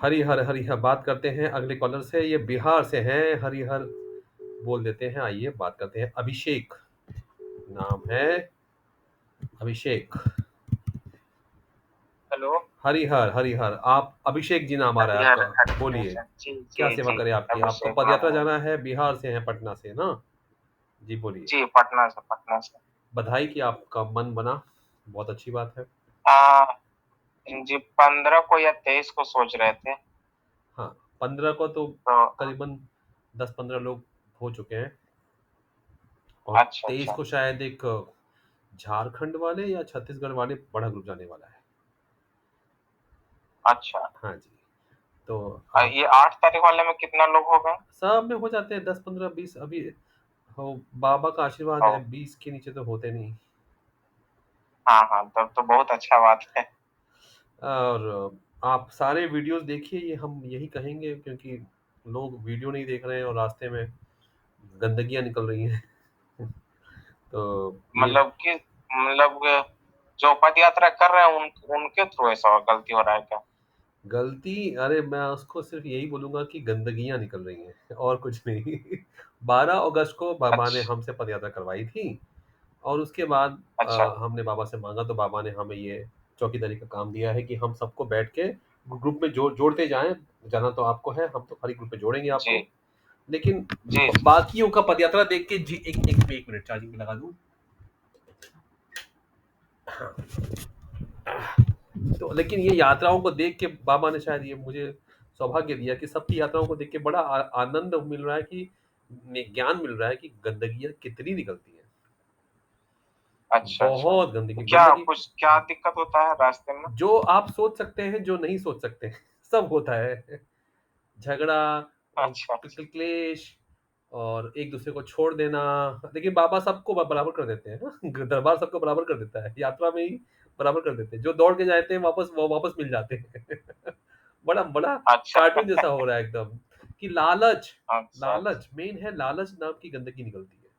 हरिहर बात करते हैं अगले कॉलर से। ये बिहार से हैं, हरिहर बोल देते हैं। आइए बात करते हैं। अभिषेक नाम है, अभिषेक। हेलो। हरिहर आप अभिषेक जी नाम आ रहा है हरिहर आपका, बोलिए जी क्या जी सेवा जी। करें आपकी। आपको अभिषेक नाम पदयात्रा है। जाना है, बिहार से हैं, पटना से ना जी, बोलिए। जी, पटना से। बधाई कि आपका मन बना, बहुत अच्छी बात है। आ, जी 15 को या 23 को सोच रहे थे। हाँ, 15 को तो तो करीबन 10-15 लोग हो चुके हैं, और अच्छा 23 अच्छा को शायद एक झारखंड वाले या छत्तीसगढ़ वाले बड़ा ग्रुप जाने वाला है। अच्छा। हाँ जी, तो आप ये 8 तारीख वाले में कितना लोग हो गए? सब में हो जाते हैं 10-15-20। अभी हो, बाबा का आशीर्वाद ओ, है, 20 के नीचे तो होते नहीं। हाँ हाँ, तब तो बहुत अच्छा बात है। और आप सारे वीडियोस देखिए, ये हम यही कहेंगे, क्योंकि लोग वीडियो नहीं देख रहे हैं और रास्ते में गंदगियां निकल रही हैं। तो ये मतलब जो पद यात्रा कर रहे हैं उनके थ्रू ऐसा गलती हो रहा है क्या? गलती, अरे मैं उसको सिर्फ यही बोलूंगा कि गंदगियां निकल रही हैं और कुछ नहीं। 12 अगस्त को बाबा ने अच्छा हमसे पदयात्रा करवाई थी, और उसके बाद अच्छा। हमने बाबा से मांगा, तो बाबा ने हमें ये चौकीदारी का काम दिया है कि हम सबको बैठ के ग्रुप में जोड़ते जाएं। जाना तो आपको है, हम तो हर एक ग्रुप में जोड़ेंगे जी आपको। लेकिन जी जी। बाकियों का पदयात्रा देख के जी, एक मिनट चार्जिंग पे लगा दूं। तो लेकिन ये यात्राओं को देख के बाबा ने शायद ये मुझे सौभाग्य दिया कि सबकी यात्राओं को देख के बड़ा आनंद मिल रहा है, कि ज्ञान मिल रहा है कि गंदगियां कितनी निकलती हैं। अच्छा अच्छा। बहुत तो गंदगी क्या गंदगी, कुछ क्या दिक्कत होता है रास्ते में? जो आप सोच सकते हैं, जो नहीं सोच सकते, सब होता है। झगड़ा, अच्छा अच्छा। क्लेश, और एक दूसरे को छोड़ देना। लेकिन बाबा सबको बराबर कर देते हैं ना। दरबार सबको बराबर कर देता है, यात्रा में ही बराबर कर देते हैं। जो दौड़ के जाते हैं वापस, वो वापस मिल जाते हैं। बड़ा बड़ा अच्छा कार्टून जैसा हो रहा है एकदम, कि लालच, अच्छा लालच मेन है। लालच नाम की गंदगी निकलती है,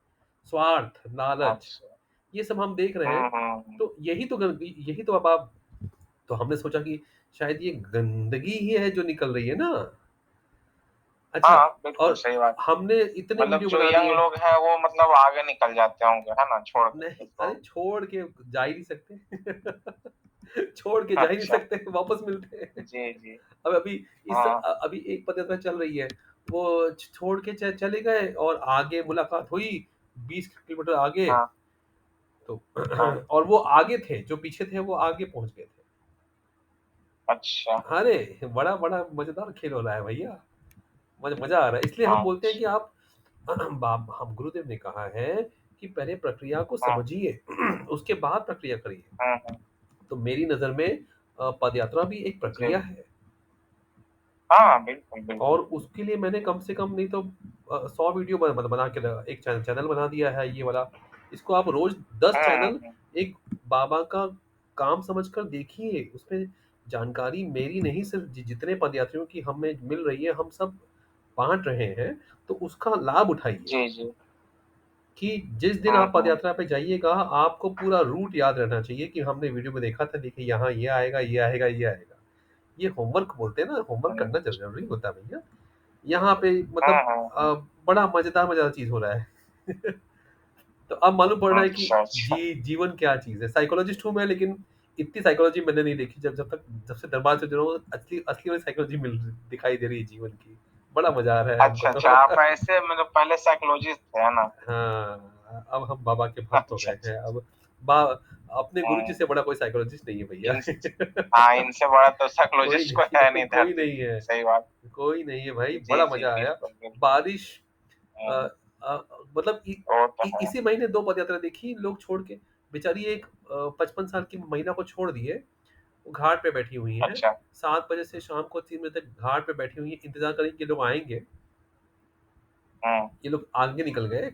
स्वार्थ, लालच, अच्छा। ये सब हम देख रहे हैं। हम्म। तो यही तो गंदगी, यही तो अब आप, तो हमने सोचा कि शायद ये गंदगी ही है जो निकल रही है ना। अच्छा, हाँ, बिल्कुल और सही बात। हमने इतने मतलब वीडियो जो बना यंग दिए। लोग हैं वो मतलब आगे निकल जाते होंगे, है ना, छोड़ करके नहीं, तो। अरे छोड़ के जा ही नहीं सकते। छोड़ के जा ही नहीं अच्छा। सकते, वापस मिलते हैं। जी जी। अब अभी हाँ अभी एक पदयात्रा चल रही है, वो छोड़ के चले गए, और आगे मुलाकात हुई 20 किलोमीटर आगे। हाँ तो हाँ। और वो आगे थे, जो पीछे थे वो आगे पहुंच गए थे। अच्छा अरे बड़ा बड़ा मजेदार खेल हो रहा है भैया, मजा आ रहा है। इसलिए हम बोलते हैं कि अच्छा। आप हम गुरुदेव ने कहा है कि पहले प्रक्रिया को हाँ समझिए, उसके बाद प्रक्रिया करिए। हाँ। तो मेरी नज़र में पद यात्रा भी एक जी। प्रक्रिया है, हाँ, बिल्कुल और बिल्कुल। उसके लिए मैंने कम से कम नहीं तो 100 वीडियो बना के एक चैनल बना दिया है, ये वाला। इसको आप रोज 10 चैनल हम्म। एक बाबा का काम समझकर देखिए। उसमें जानकारी मेरी नहीं, सिर्फ जितने पदयात्रियों की हमें मिल रही है, हम सब बांट रहे हैं। तो उसका लाभ उठाइए, जी जी। कि जिस दिन आप हम्म। पदयात्रा पे जाइएगा, आपको पूरा रूट याद रहना चाहिए, कि हमने वीडियो में देखा था, देखिए यहाँ ये आएगा, ये आएगा, ये आएगा। ये होमवर्क बोलते हैं ना, होमवर्क करना जरूरी होता है भैया। यहाँ पे मतलब हम्म। बड़ा मजेदार चीज हो रहा है। तो अब मालूम पड़ रहा है कि अच्छा अच्छा। जीवन क्या चीज है। साइकोलॉजिस्ट हूँ मैं, लेकिन इतनी साइकोलॉजी मैंने नहीं देखी। जब से दरबार से जुड़ा हूँ, असली असली वाली साइकोलॉजी मिल दिखाई दे रही है जीवन की। बड़ा मजा आ रहा है हमको अच्छा अच्छा, आप तो। ऐसे मतलब पहले साइकोलॉजिस्ट थे, है ना? हाँ, अब हम बाबा के भक्त हो अच्छा गए हैं अच्छा। अब। बा अपने गुरु जी हम्म। से बड़ा कोई साइकोलॉजिस्ट नहीं है भैया। इन हाँ, इनसे बड़ा तो कोई साइकोलॉजिस्ट कोई है नहीं, नहीं कोई धरती नहीं पे। है, सही बात। कोई नहीं है भाई। जी बड़ा जी, मजा आया। बिल्कुल बिल्कुल। बारिश, अ, हम्म। मतलब वो तो है। इसी महीने 2 पदयात्रा देखी, लोग छोड़ के। बेचारी एक 55 साल की महिला को छोड़ दिए, वो घाट पे बैठी हुई हैं। अच्छा। 7 बजे से शाम को 3 बजे तक घाट पे बैठी हुई हैं, इंतज़ार कर रही हैं कि लोग आएँगे। हम्म। ये लोग आगे निकल गए।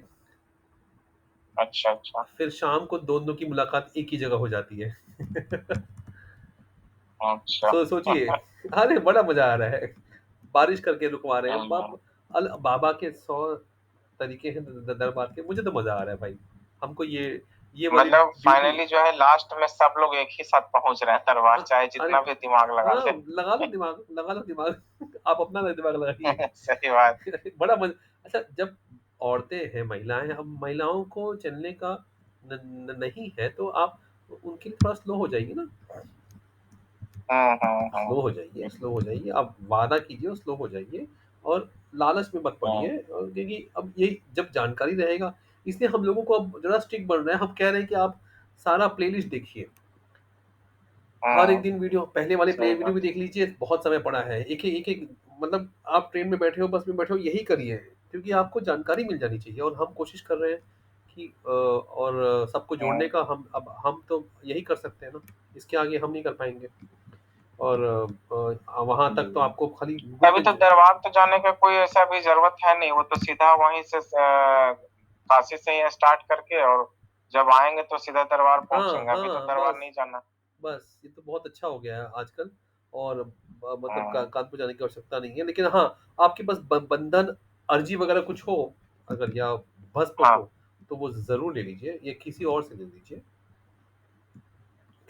अच्छा अच्छा। फिर शाम को दोनों की मुलाकात एक ही जगह हो जाती है। अच्छा। सोचिए, अरे बड़ा मज़ा आ रहा है। बारिश करके रुकवा रहे हैं। हम्म। बाबा के 100 तरीके हैं दरबार के। मुझे तो मज़ा आ रहा है भाई। हमको ये वाली मतलब ड्यूटी फाइनली जो है लास्ट में सब लोग एक ही साथ पहुँच रहे हैं दरबार, चाहे अरे जितना भी दिमाग लगा हाँ, ले। लगा लो दिमाग आप अपना दिमाग लगाइए। सही बात। बड़ा मज़ा अच्छा जब औरतें हैं, महिलाएँ हैं, अब महिलाओं को चलने का न न नहीं है तो आप उनके लिए थोड़ा स्लो हो जाइए ना। हुँ। स्लो हो जाइए, आप वादा कीजिए और स्लो हो जाइए और लालच में मत हुँ, पड़िए और क्योंकि अब ये जब जानकारी रहेगा इसलिए हम लोगों को अब ज़रा स्ट्रिक्ट बन रहे हैं, हम कह रहे हैं कि आप सारा प्लेलिस्ट देखिए। हर एक हुँ, दिन वीडियो पहले वाले प्ले सही वीडियो बात। भी देख लीजिए, बहुत समय पड़ा है। एक-एक मतलब आप ट्रेन में बैठे हो, बस में बैठे हो, यही करिए क्योंकि आपको जानकारी मिल जानी चाहिए और हम कोशिश कर रहे हैं कि और सबको हुँ, जोड़ने का हम तो यही कर सकते हैं ना, इसके आगे हम नहीं कर पाएँगे और वहाँ तक तो आपको खाली गूगल अभी पे तो ज दरबार तो जाने का कोई ऐसा भी ज़रूरत है नहीं, वो तो सीधा वहीं से काशी से ही स्टार्ट करके और जब आएँगे तो सीधा दरबार हाँ, पहुँचेंगे, अभी तो हाँ, दरबार नहीं जाना। बस ये तो बहुत अच्छा हो गया है आजकल और मतलब का हुँ, कानपुर जाने की आवश्यकता नहीं है। लेकिन हाँ, आपके पास ब बंधन अर्जी वगैरह कुछ हो अगर या भस्म हाँ, हो, तो वो ज़रूर ले लीजिए या किसी और से ले लीजिए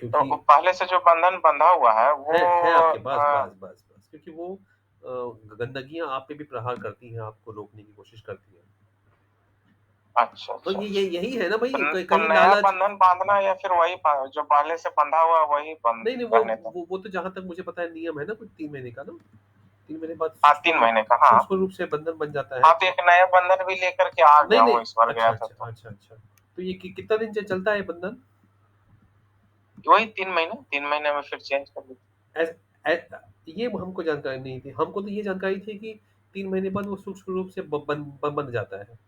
तो क्योंकि वो पहले से जो बंधन बंधा हुआ है है वो आपके पास बस क्योंकि वो गंदगियाँ आप पे भी प्रहार करती हैं, आपको रोकने की कोशिश करती हैं। अच्छा, तो अच्छा, ये अच्छा। यही है ना भई तो कहीं नया लालच बंधन बाँधना है या फिर वही जो पहले से बंधा हुआ है वही नहीं, नहीं रहने दो? वो तो जहाँ तक मुझे पता है नियम है ना कुछ 3 महीने का ना? 3 महीने बाद हाँ, 3 महीने का, हाँ। सूक्ष्म रूप से बंधन बन जाता है हाँ, तो तो एक नया बंधन भी लेकर के आ नहीं, गया नहीं हूँ, इस बार गया था तो। अच्छा। तो ये कितना दिन से चलता है बंधन? वही 3 महीने में फिर चेंज कर देते। ऐस ए ये हमको जानकारी नहीं थी। हमको तो ये जानकारी थी कि 3 महीने बाद वो सूक्ष्म रूप से ब बन ब बंध जाता है।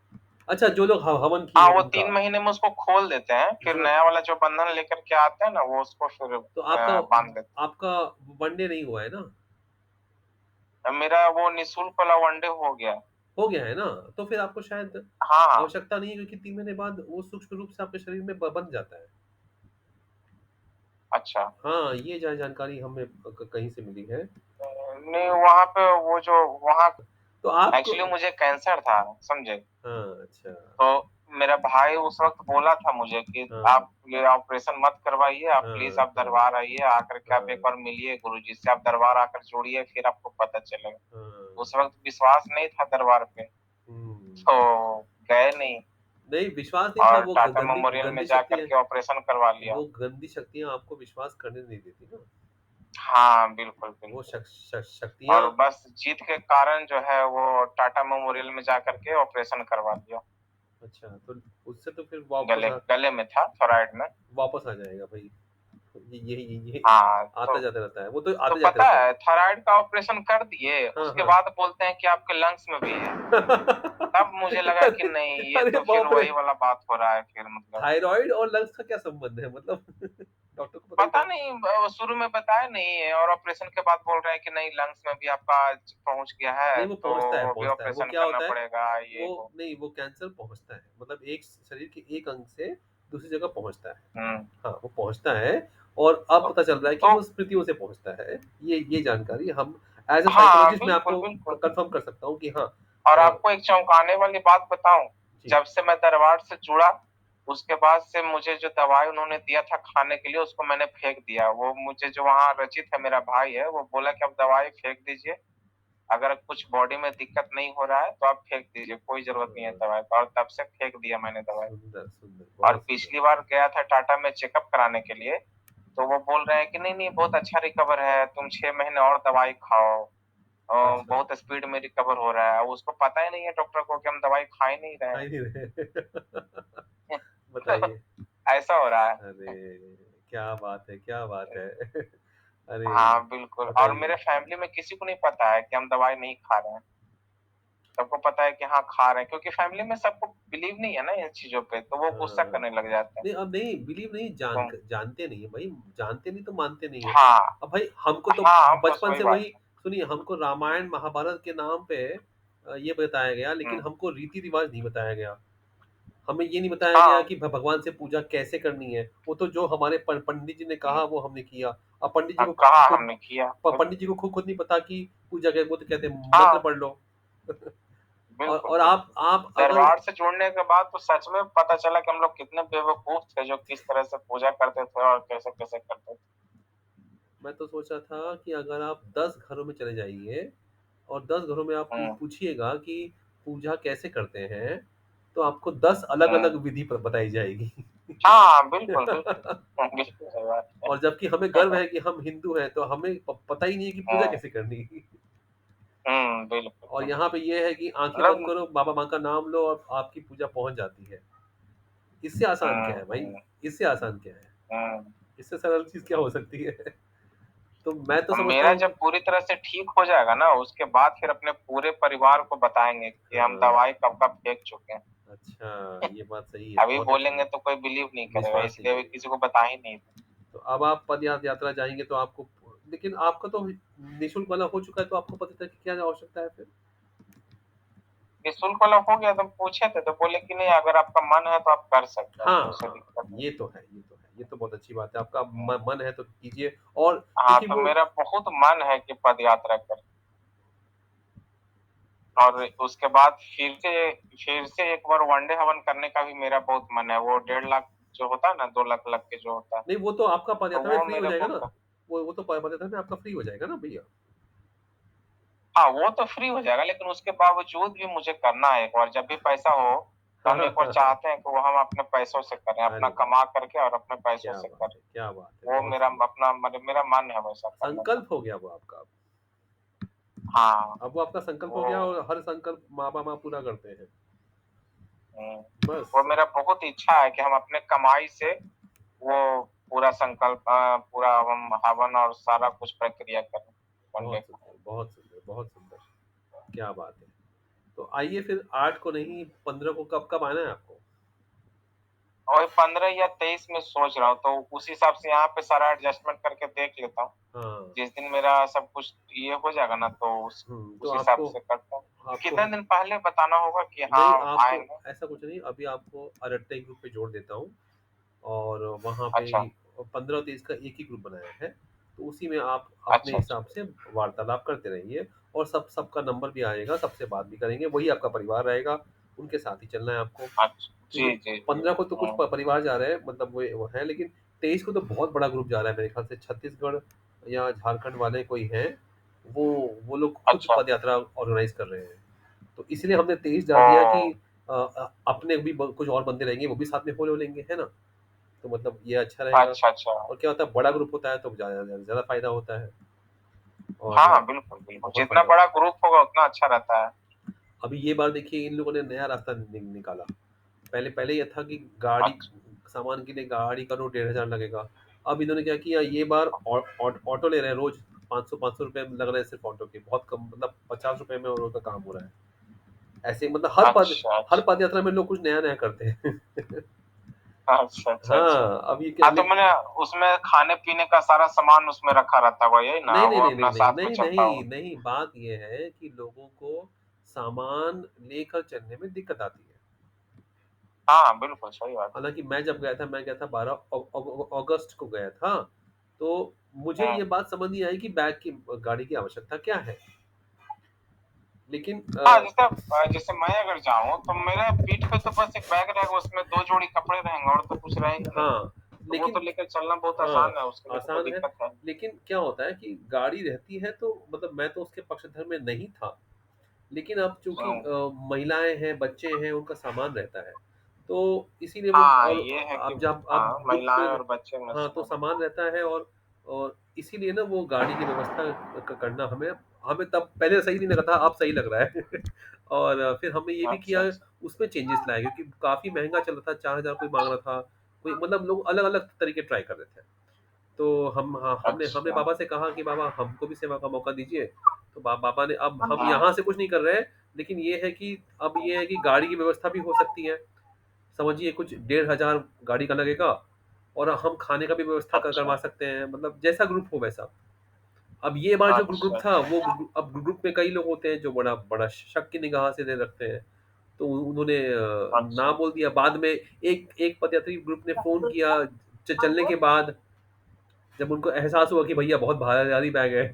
अच्छा जो लोग ह हवन किए हाँ, हैं वो उनका, 3 महीने में उसको खोल देते हैं, फिर जो नया वाला जो बंधन लेकर के आते हैं ना, वो उसको फिर तो आपका बाँध देते आपका वन डे नहीं हुआ है ना? हैं। मेरा वो निःशुल्क वाला वन डे हो गया। हो गया है ना? तो फिर आपको शायद हाँ, हाँ। आवश्यकता नहीं है क्योंकि 3 महीने बाद वो सूक्ष्म रूप से आपके शरीर में ब बंध जाता है। अच्छा। हाँ, ये जानकारी हमें कहीं से मिली है। नहीं वहाँ पे वो जो वहाँ तो आप एक्चुअली मुझे कैंसर था, समझे? हाँ, अच्छा। तो मेरा भाई उस वक़्त बोला था मुझे कि हाँ, आप ये ऑपरेशन मत करवाइए, आप प्लीज़ हाँ, आप दरबार आइए, आकर के आप एक हाँ, बार मिलिए गुरुजी से, आप दरबार आकर जुड़िए, फिर आपको पता चलेगा। हाँ। उस वक़्त विश्वास नहीं था दरबार पे, हुँ। तो गए नहीं नहीं विश्वास नहीं था और वो टाटा मेमोरियल में जाकर के ऑपरेशन करवा लिया। वो गंदी शक्तियाँ आपको विश्वास करने नहीं देती ना। हाँ, बिल्कुल, वो बिल्कुल। शक्तियाँ और बस जीत के कारण जो है वो टाटा मेमोरियल में जाकर के ऑपरेशन करवा लिया। अच्छा तो उससे तो फिर गले में था, थोराइड में। वापस आ जाएगा भई। ये हाँ, आता-जाता रहता है। वो तो तो आते-जाते पता रहता है। है थायरॉइड का ऑपरेशन कर दिए, हाँ, उसके हाँ। बाद बोलते हैं कि आपके लंग्स में भी है। तब मुझे लगा कि अरे नहीं, ये अरे तो फिर बाप रे! वही वाला बात हो रहा है फिर मतलब। थायरॉइड और लंग्स का क्या संबंध है? मतलब डॉक्टर को पता ही पता था? नहीं शुरू में बताया नहीं है और ऑपरेशन के बाद बोल रहे हैं कि नहीं लंग्स में भी आपका पहुँच गया है, नहीं वो तो वो भी पहुँचता है। वो ऑपरेशन क्या करना होता है पड़ेगा ये वो वो। नहीं वो कैंसर पहुँचता है। मतलब एक शरीर के एक अंग से दूसरी जगह पहुँचता है। हुँ, हाँ, वो पहुँचता है और अब तो पता चल रहा है कि तो वो स्मृतियों से पहुँचता है। ये जानकारी हम एज़ अ हाँ, साइकोलॉजिस्ट मैं बिल्कुल, आपको बिल्कुल। कन्फर्म कर सकता हूँ कि हाँ और अ, आपको एक चौंकाने वाली बात बताऊँ, जी। जब से मैं दरबार से जुड़ा, उसके बाद से मुझे जो दवाई उन्होंने दिया था खाने के लिए, उसको मैंने फेंक दिया। वो मुझे जो वहाँ रचित है, मेरा भाई है, वो बोला कि आप दवाई फेंक दीजिए, अगर कुछ बॉडी में दिक्कत नहीं हो रहा है, तो आप फेंक दीजिए, कोई ज़रूरत नहीं है अ, दवाई का और तब से फेंक दिया मैंने दवाई। सुंदर, और बहुत सुंदर। पिछली बार गया था टाटा में चेकअप कराने के लिए, तो वो बोल रहे हैं कि नहीं-नहीं बहुत अच्छा रिकवर है, तुम 6 महीने और दवाई खाओ। अच्छा, बहुत स्पीड में रिकवर हो रहा है। उसको पता ही नहीं है डॉक्टर को कि हम दवाई खा ही नहीं रहे खा ही नहीं रहे। हैं। तो बताइए। ऐसा हो रहा है। अरे! क्या बात है। अरे! हाँ, बिल्कुल और बताइए। मेरे फैमिली में किसी को नहीं पता है कि हम दवाई नहीं खा रहे हैं। सबको पता है कि हाँ, खा रहे हैं क्योंकि फैमिली में सबको बिलीव नहीं है ना इन चीज़ों पे, तो वो गुस्सा हाँ। करने लग जाते हैं। नहीं अब नहीं बिलीव नहीं तो जानते नहीं है भाई जानते नहीं तो मानते नहीं है। हाँ, अब भाई हमको तो हाँ, बस बचपन वही से बात वही है। सुनिए हमको रामायण महाभारत के नाम पे ये बताया गया हुँ, लेकिन हमको रीति-रिवाज नहीं बताया गया। हमें ये नहीं बताया गया हाँ, कि भगवान से पूजा कैसे करनी है। वो तो जो हमारे पंडित जी ने हुँ, कहा वो हमने किया। अब पंडित जी हाँ, को कहा खुद हमने किया। पंडित जी को खुद नहीं पता कि पूजा क्या वो तो कहते हैं मंत्र हाँ, पढ़ लो। बिल्कुल, और बिल्कुल। आप अगर दरबार से जुड़ने के बाद तो सच में पता चला कि हम लोग कितने बेवकूफ़ थे, जो किस तरह से पूजा करते थे और कैसे-कैसे करते थे। मैं तो सोच रहा था कि अगर आप 10 घरों में चले जाइए और 10 घरों में आप हुँ, पूछिएगा कि पूजा कैसे करते हैं, तो आपको 10 हुँ। अलग-अलग विधि ब बताई जाएगी। हाँ, बिल्कुल, बिल्कुल। हुँ, बिल्कुल सही बात है। और जबकि हमें गर्व है कि हम हिंदू हैं, तो हमें पता ही नहीं है कि पूजा हुँ, कैसे करनी है। हुँ, बिल्कुल, और यहाँ बिल्कुल। पे ये है कि आँखें बंद मतलब करो, बाबा माँ का नाम लो और आपकी पूजा पहुँच जाती है। इससे आसान क्या हुँ, है भाई? हुँ, इससे आसान क्या है? हुँ। इससे सरल चीज़ क्या हो सकती है? तो मैं तो अब समझता मेरा हूँ जब कि पूरी तरह से ठीक हो जाएगा ना, उसके बाद फिर अपने पूरे परिवार को बताएँगे कि हम दवाई हाँ, कब-कब फेंक चुके हैं। अच्छा, ये बात सही है, अभी बहुत अच्छी बोलेंगे बात तो कोई बिलीव नहीं है। करेगा, विश्वास नहीं इसलिए अभी करेगा। किसी को बता ही नहीं। तो अब आप पद यात्रा जाएँगे तो आपको लेकिन आपका तो निःशुल्क वाला हो चुका है, तो आपको पदयात्रा की क्या आवश्यकता है फिर? निःशुल्क वाला हो गया तो पूछे थे, तो बोले कि नहीं अगर आपका मन है तो आप कर सकते हैं, हाँ, कोई सा हाँ, दिक्कत नहीं। ये तो है, ये तो है। ये तो बहुत अच्छी बात है। आपका हुँ। मन है तो कीजिए और हाँ, क्योंकि तो वो मेरा बहुत मन है कि पदयात्रा करें और उसके बाद फिर से एक बार वनडे हवन करने का भी मेरा बहुत मन है। वो 1.5 लाख जो होता है ना, 2 लाख लग के जो होता है, नहीं वो तो आपका तो पदयात्रा में वो फ्री हो मेरे जाएगा को ना। वो तो पदयात्रा में आपका फ्री हो जाएगा ना भैया। हाँ, वो तो फ्री हो जाएगा लेकिन उसके बावजूद भी मुझे करना है एक बार, जब भी पैसा हो, तो हाँ, हम हाँ, एक बार हाँ, हाँ। चाहते हैं कि वो हम अपने पैसों से करें, अपना अरे वाह! कमा करके और अपने पैसों क्या से बात करें। है, क्या बात है! वो बहुत मेरा सुंदर। अपना मेरा मन है वैसा करने का। संकल्प हो गया वो आपका। हाँ, अब वो आपका संकल्प हो गया वो और हर संकल्प माँ पूरा करते हैं। हुँ, बस। वो मेरा बहुत इच्छा है कि हम अपने कमाई से वो पूरा संकल्प पूरा हम हवन और सारा कुछ प्रक्रिया करें वनडे बहुत का। सुंदर, बहुत सुंदर, बहुत सुंदर। क्या बात है! तो आइए फिर 8 को नहीं 15 को कब-कब आना है आपको? वही 15 या 23 में सोच रहा हूँ, तो उस हिसाब से यहाँ पे सारा एडजस्टमेंट करके देख लेता हूँ। हाँ। जिस दिन मेरा सब कुछ ये हो जाएगा ना, तो तो उस हिसाब आपको से करता हूँ। आपको कितने दिन पहले बताना होगा कि नहीं हाँ, आपको आएँगे? ऐसा कुछ नहीं, अभी आपको अरट्टे ग्रुप पे जोड़ देता हूँ और वहाँ पे अच्छा, 15 और 23 का एक ही ग्रुप बनाया है। तो उसी में आप अपने अच्छा, अच्छा, हिसाब से वार्तालाप करते रहिए और सबका नंबर भी आएगा, सबसे बात भी करेंगे, वही आपका परिवार रहेगा, उनके साथ ही चलना है आपको। अच्छा। क्योंकि जी, जी, जी। 15 को तो कुछ हुँ, परिवार जा रहे हैं मतलब वो है लेकिन 23 को तो बहुत बड़ा ग्रुप जा रहा है मेरे ख्याल से छत्तीसगढ़ या झारखंड वाले कोई हैं, वो वो लोग खुद अच्छा। पदयात्रा ऑर्गेनाइज़ कर रहे हैं। तो इसलिए हमने 23 डाल दिया कि ओह! अपने भी कुछ और बंदे रहेंगे वो भी साथ में हो लेंगे, है ना? तो मतलब ये अच्छा रहेगा अच्छा, अच्छा। और क्या होता है बड़ा ग्रुप होता है तो ज़्यादा फ़ायदा होता है और हाँ, बिल्कुल, बिल्कुल। बहुत जितना फ़ायदा बड़ा होता है। ग्रुप होगा उतना अच्छा रहता है। अभी ये बार देखिए इन लोगों ने नया रास्ता निकाला। पहले पहले ये था कि गाड़ी अच्छा, सामान के लिए गाड़ी करो 1,500 लगेगा। अब इन्होंने क्या किया ये बार ऑटो ले रहे हैं रोज़ 500 रुपए लग रहे हैं सिर्फ़ ऑटो के। बहुत कम मतलब ₹50 में और उनका काम हो रहा है। ऐसे मतलब अच्छा, हर अच्छा। पद यात्रा में लोग कुछ नया-नया करते हैं। अच्छा, अच्छा, अच्छा। हाँ, अब ये क्या हाँ, तो मैंने उसमें खाने-पीने का सारा सामान उसमें रखा रहता होगा, यही ना? नहीं, नहीं, वो नहीं, नहीं, अपना नहीं, साथ में नहीं, चलता नहीं, होगा। नहीं, बात ये है कि लोगों को सामान लेकर चलने में दिक्कत आती है। हाँ, बिल्कुल, सही बात है। हालाँकि मैं जब गया था, मैं गया था 12 अगस्त को गया था, तो मुझे हुँ। ये बात समझ नहीं आई कि बैग की गाड़ी की आवश्यकता क्या है? लेकिन हाँ, जैसे मैं अगर जाऊँ तो मेरे पीठ पे तो बस एक बैग रहेगा, उसमें 2 जोड़ी कपड़े रहेंगे और तो कुछ रहेगा नहीं। हाँ, तो वो तो लेकिन लेकर चलना बहुत हाँ, आसान है, उसके लिए तो कोई आसान है, दिक्कत है नहीं। लेकिन क्या होता है कि गाड़ी रहती है तो मतलब मैं तो उसके पक्षधर में नहीं था। लेकिन अब चूँकि हुँ। महिलाएँ हैं, बच्चे हैं, उनका सामान रहता है। तो इसीलिए वो हाँ, ये और है कि अब जब आप हाँ, ग्रुप में महिलाएँ और बच्चे में हाँ, तो सामान रहता है और इसीलिए ना वो गाड़ी की व्यवस्था करना हमें हमें तब पहले सही नहीं लगा था, अब सही लग रहा है। और फिर हमने ये भी अच्छा, किया, अच्छा। उसमें चेंजेस लाए क्योंकि काफ़ी महँगा चल रहा था, 4,000 कोई माँग रहा था, कोई मतलब लोग अलग-अलग तरीके ट्राई कर रहे थे। तो हम हाँ, हमने हमने अच्छा। बाबा से कहा कि बाबा हमको भी सेवा का मौका दीजिए। तो बाबा ने अब हम हाँ, यहाँ से कुछ नहीं कर रहे हैं, लेकिन ये है कि अब ये है कि गाड़ी की व्यवस्था भी हो सकती है। समझिए कुछ 1,500 गाड़ी का लगेगा और हम खाने का भी व्यवस्था अच्छा। करवा सकते हैं, मतलब जैसा ग्रुप हो वैसा। अब ये बार जो ग्रुप अच्छा, था अच्छा। वो अब ग्रुप में कई लोग होते हैं जो बड़ा बड़ा शक की निगाह से रखते हैं। तो उन्होंने ना अच्छा। बोल दिया। बाद में एक एक पदयात्री ग्रुप ने फ़ोन किया चलने के बाद जब उनको एहसास हुआ कि भैया बहुत भारी बैग है।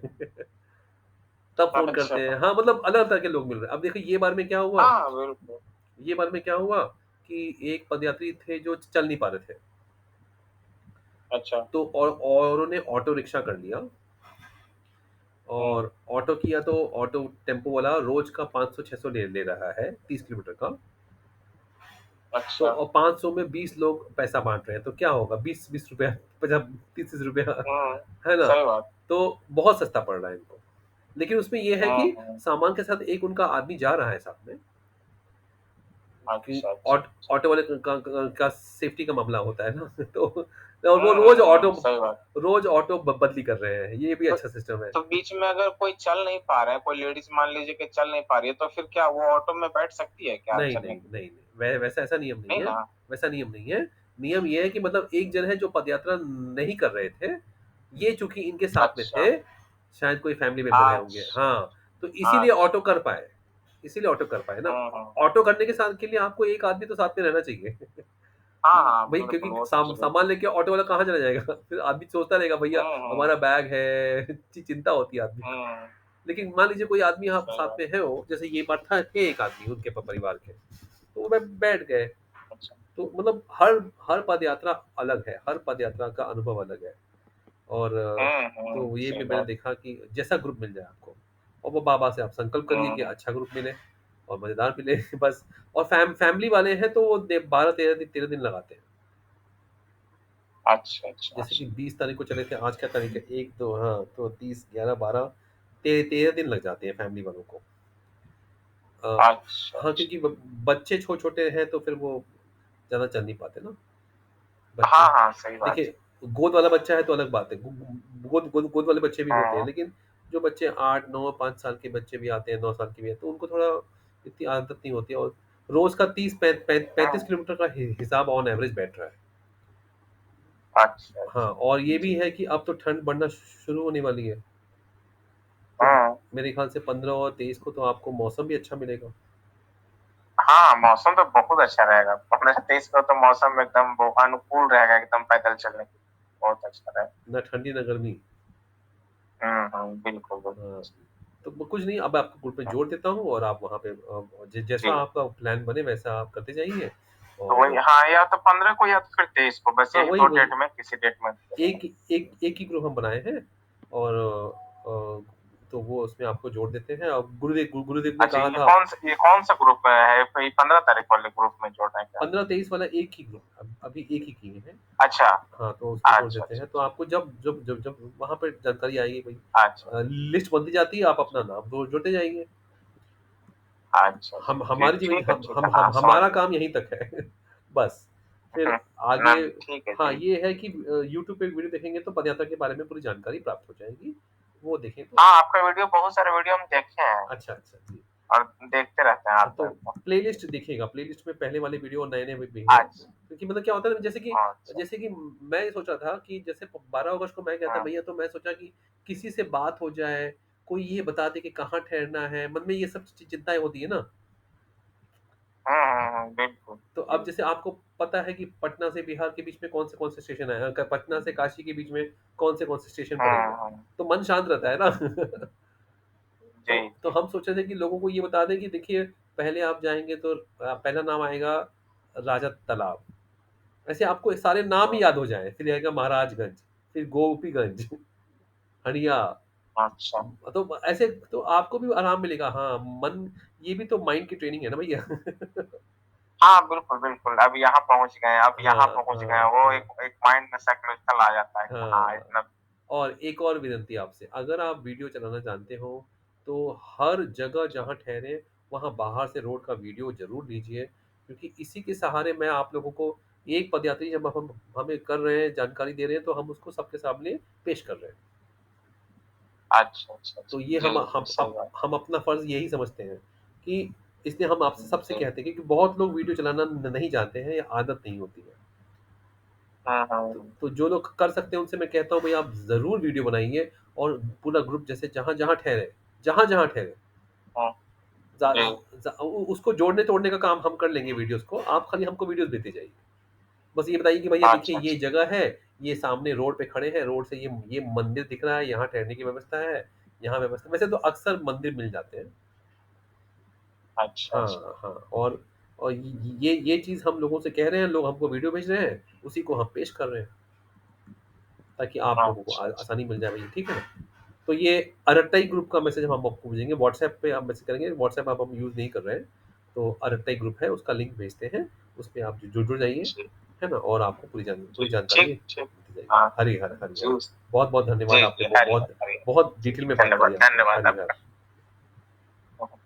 तब फ़ोन अच्छा। करते हैं। हाँ, मतलब अलग तरह के लोग मिल रहे हैं। अब देखिए ये बार में क्या हुआ, हाँ, बिल्कुल। ये बार में क्या हुआ कि एक पदयात्री थे जो चल नहीं पा रहे थे। अच्छा। तो और उन्होंने ऑटो रिक्शा कर लिया हुँ। और ऑटो किया तो ऑटो टेम्पो वाला रोज़ का 500-600 ले ले रहा है 30 किलोमीटर का। तो अच्छा। 500 में 20 लोग पैसा बाँट रहे हैं, तो क्या होगा 20-20 रुपया 50 30-30 रुपया हुँ, है ना? सही बात। तो बहुत सस्ता पड़ रहा है इनको। लेकिन उसमें ये है हुँ, कि हुँ। सामान के साथ एक उनका आदमी जा रहा है साथ में कि अच्छा, अच्छा, अच्छा। ऑटो वाले का सेफ्टी का मामला होता है ना तो और वो सही बात। रोज़ ऑटो बदली कर रहे हैं, ये भी तो अच्छा सिस्टम है। तो बीच में अगर कोई चल नहीं पा रहा है, कोई लेडीज़ मान लीजिए कि चल नहीं पा रही है, तो फिर क्या वो ऑटो में बैठ सकती है क्या नहीं, चलने नहीं, के लिए? नहीं, नहीं, वैसा ऐसा नियम नहीं नहीं है, ना? वैसा नियम नहीं है। नियम ये है कि मतलब एक जन है जो पदयात्रा नहीं कर रहे थे, ये चूँकि इनके साथ में अच्छा। थे, शायद कोई फैमिली मेंबर रहे होंगे। अच्छा, हाँ, तो इसीलिए अच्छा। ऑटो कर पाए, इसीलिए ऑटो कर पाए ना। हुँ, हुँ। ऑटो करने के साथ के लिए आपको एक आदमी तो साथ में रहना चाहिए। हाँ, हाँ, भई बिल्कुल, क्योंकि वो तो ज़रूरी सामान है। लेके ऑटो वाला कहाँ चला जाएगा? फिर आदमी सोचता रहेगा भैया हुँ, हुँ। हमारा बैग है, चिंता होती है आदमी को। हुँ, लेकिन मान लीजिए कोई आदमी आप सही साथ बात। में है वो, जैसे ये बार था थे एक आदमी उनके परिवार के, तो वो बैठ गए। अच्छा। तो मतलब हर हर पदयात्रा अलग है, हर पदयात्रा का अनुभव अलग है और हुँ, हुँ, तो ये सही भी मैंने बात। देखा कि जैसा ग्रुप मिल जाए आपको और वो बाबा से आप संकल्प करिए कि हुँ, अच्छा ग्रुप मिले और मज़ेदार मिले बस और फैमिली वाले हैं तो वो 12-13 दिन लगाते हैं। अच्छा, अच्छा, जैसे कि अच्छा। 20 तारीख को चले थे, आज क्या तारीख है? 1 2 हाँ, तो 30, 11, 12 13 दिन लग जाते हैं फैमिली वालों को। अच्छा, हाँ, अच्छा। क्योंकि ब बच्चे छोटे हैं तो फिर वो ज़्यादा चल नहीं पाते ना। बच्चे हाँ, हाँ, सही बात है। देखिए, गोद वाला बच्चा है तो अलग बात है। गोद वाले बच्चे भी होते हैं, हाँ, लेकिन जो बच्चे 8, 9, 5 साल के बच्चे भी आते हैं, 9 साल के भी हैं, तो उनको थोड़ा इतनी आदत नहीं होती है और रोज़ का 30 35 हाँ। किलोमीटर का हिसाब ऑन एवरेज बैठ रहा है। अच्छा, हाँ, अच्छा। और ये भी जी। है कि अब तो ठंड बढ़ना शुरू होने वाली है। तो हाँ। मेरे ख़्याल से 15 और 23 को तो आपको मौसम भी अच्छा मिलेगा। हाँ, मौसम तो बहुत अच्छा रहेगा। 15-23 को तो मौसम एकदम वो अनुकूल रहेगा एकदम पैदल चलने के लिए। बहुत अच्छा रहेगा। ना ठंडी ना गर्मी। हुँ, हुँ, बिल्कुल, हाँ, बिल्कुल। तो कुछ नहीं अब आपको ग्रुप में हाँ, जोड़ देता हूँ और आप वहाँ पे जी। जैसा आपका प्लान बने वैसा आप करते जाइए तो वही और हाँ, या तो 15 को या तो फिर 23 को बस हाँ, यही वही, 2 वही। डेट में किसी डेट में चलेंगे। एक ही ग्रुप हम बनाए हैं और तो वो उसमें आपको जोड़ देते हैं। अब गुरुदेव ने अच्छा, कहा ये था कौन-सा ग्रुप है? ये 15 तारीख वाले ग्रुप में जोड़ रहे हैं क्या? 15-23 वाला एक ही ग्रुप अभी एक ही किए हैं। अच्छा। हाँ, तो उसमें जोड़ अच्छा, देते अच्छा, हैं। तो अच्छा। आपको जब वहाँ पे जानकारी आएगी भई अच्छा, लिस्ट बनती जाती है, आप अपना नाम जोड़ते जाइए। अच्छा, अच्छा। जी, हमारी ज़िम्मेदारी ठीक है, ठीक है। हाँ, समझ हमारा गया। काम यहीं तक है। बस, फिर हुँ, ना आगे ठीक है हाँ, जी। ये है कि यूट्यूब पे वीडियो देखेंगे तो पदयात्रा के बारे में पूरी जानकारी प्राप्त हो जाएगी। वो देखें तो हाँ, आपका वीडियो बहुत सारे वीडियो हम देखे हैं अच्छा, अच्छा, जी। और देखते रहते हैं तो आते हैं तो। प्लेलिस्ट देखिएगा, प्लेलिस्ट में पहले वाले वीडियो और नए-नए भी हैं। अच्छा, क्योंकि मतलब क्या होता है ना अच्छा। जैसे कि मैं ये सोच रहा था कि जैसे 12 अगस्त को मैं गया था हाँ। भैया तो मैं सोचा कि किसी से बात हो जाए, कोई ये बता दे कि कहाँ ठहरना है, मन में ये सब चिंताएँ होती है ना। हुँ, हुँ, हुँ, बिल्कुल। तो जी। अब जैसे आपको पता है कि पटना से बिहार के बीच में कौन से स्टेशन है, पटना से काशी के बीच में कौन से स्टेशन पड़ेंगे, हुँ, हुँ। तो मन शांत रहता है ना। तो जी, जी। हम सोच रहे थे कि लोगों को ये बता दें कि देखिए पहले आप जाएँगे तो पहला नाम आएगा राजा तालाब। ऐसे आपको सारे नाम ही हुँ, याद हो जाएँ, फिर आएगा महाराजगंज, फिर गोपीगंज, हड़िया। अच्छा। तो ऐसे तो आपको भी आराम मिलेगा। हाँ, मन ये भी तो माइंड की ट्रेनिंग है ना भैया। हाँ, बिल्कुल, बिल्कुल। अब यहाँ पहुँच गए, अब यहाँ हाँ, पहुँच गए, हाँ, वो हाँ, एक एक माइंड में साइकोलॉजिकल आ जाता है कि हाँ, हाँ। इतना और एक और विनती आपसे, अगर आप वीडियो चलाना जानते हो, तो हर जगह जहाँ ठहरे, वहाँ बाहर से रोड का वीडियो ज़रूर लीजिए, क्योंकि इसी के सहारे मैं आप लोगों को एक पदयात्री जब हम हमें कर रहे हैं, जानकारी दे रहे हैं, तो हम उसको सबके सामने पेश कर रहे हैं। अच्छा, अच्छा, तो अच्छा। ये जी, जी, सही बात। हम अपना फ़र्ज़ यही समझते हैं कि इसलिए हम आपसे सबसे जी। कहते हैं क्योंकि बहुत लोग वीडियो चलाना नहीं जानते हैं या आदत नहीं होती है। हुँ, हुँ। तो जो लोग कर सकते हैं उनसे मैं कहता हूँ भई आप ज़रूर वीडियो बनाइए और पूरा ग्रुप जैसे जहाँ-जहाँ ठहरे, हुँ, ज़ा जी। ज़ उ उसको जोड़ने-तोड़ने का काम हम कर लेंगे वीडियोज़ को, आप खाली हमको वीडियोज़ देते जाइए। बस ये बताइए कि भैया देखिए अच्छा, ये अच्छा। जगह है, ये सामने रोड पे खड़े हैं, रोड से ये मंदिर दिख रहा है, यहाँ ठहरने की व्यवस्था है, यहाँ व्यवस्था वैसे तो अक्सर मंदिर मिल जाते हैं। अच्छा, अच्छा। हाँ, हाँ और ये चीज़ हम लोगों से कह रहे हैं, लोग हमको वीडियो भेज रहे हैं, उसी को हम पेश कर रहे हैं, ताकि आप लोगों को अच्छा, अच्छा। आसानी मिल जाए भई, ठीक है ना? तो ये अरट्टाई ग्रुप का मैसेज हम आपको भेजेंगे, व्हाट्सएप पे आप मैसेज करेंगे, व्हाट्सएप अब हम यूज़ नहीं कर रहे हैं, तो अरट्टाई ग्रुप है, उसका लिंक भेजते हैं, उसपे आप जुड़ जाइए, जी, है ना? और आपको जी। पूरी जानकारी ठीक, ठीक। दी जाएगी। हाँ। हरि हर, हरि हर। जी, बहुत-बहुत धन्यवाद, जी, आपने जी। हरि हर, बहुत हरि हर। बहुत जी, डिटेल में बात करी धन्यवाद, आपने। धन्यवाद हरि हर। आपका।